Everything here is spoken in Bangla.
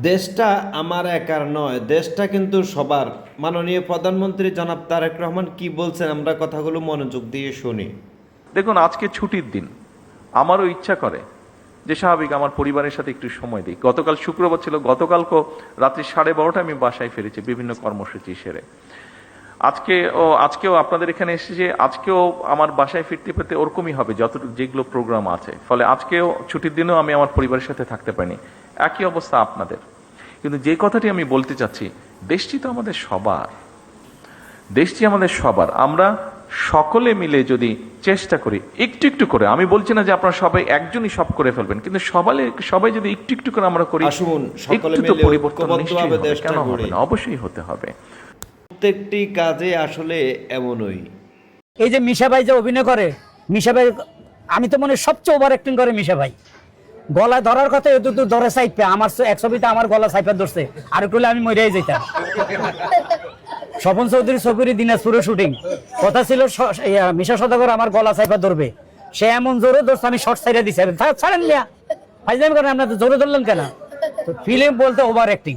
দেশটা আমার একার নয়, দেশটা কিন্তু সবার। মাননীয় প্রধানমন্ত্রী জনাব তারেক রহমান কি বলছেন, আমরা কথাগুলো মনোযোগ দিয়ে শুনি। দেখুন, আজকে ছুটির দিন, আমারও ইচ্ছা করে যে স্বাভাবিক আমার পরিবারের সাথে একটু সময় দিই। গতকাল শুক্রবার ছিল, গতকালকেও রাত্রি 12:30 আমি বাসায় ফিরেছি বিভিন্ন কর্মসূচি সেরে। আজকেও আপনাদের এখানে এসেছে, আজকেও আমার বাসায় ফিরতে ফিরতে ওরকমই হবে যতটুকু যেগুলো প্রোগ্রাম আছে। ফলে আজকেও ছুটির দিনেও আমি আমার পরিবারের সাথে থাকতে পারিনি। একই অবস্থা আপনাদের। কিন্তু যে কথাটি আমি বলতে চাচ্ছি, দেশটি তো আমাদের সবার, দেশটি আমাদের সবার। আমরা সকলে মিলে যদি চেষ্টা করি একটু একটু করে, আমি বলছি না যে আপনারা সবাই একজনই সব করে ফেলবেন, কিন্তু সবাই যদি একটু একটু করে আমরা করি, আসুন সকলে একটু তো মিলে পরিবর্তন নিশ্চয়ই ঐক্যবদ্ধভাবে হবে। দেশটা কেন হবে গড়ি। না? অবশ্যই হতে হবে। প্রত্যেকটি কাজে আসলে এমনই। এই যে মিশা ভাই যে অভিনয় করে, মিশা ভাই আমি তো মনে হয় সবচেয়ে ওভার অ্যাক্টিং করে মিশা ভাই। গলায় ধরার কথা এত দূর ধরে সাইপে আমার এক ছবিতে আমার গলা সাইপে ধরছে, আর একটু হলে আমি মরিয়াই যেতাম। স্বপন চৌধুরী ছবির দিনাজপুরের শুটিং, কথা ছিল মিশা সদাগর আমার গলা সাইপা ধরবে, সে এমন জোরে ধরছে আমি শর্ট সাইডে দিছি। ছাড়েন মিয়া, ফাইজলামি করেন, আপনার জোরে ধরলেন কেন? ফিল্ম বলতে ওভার অ্যাক্টিং।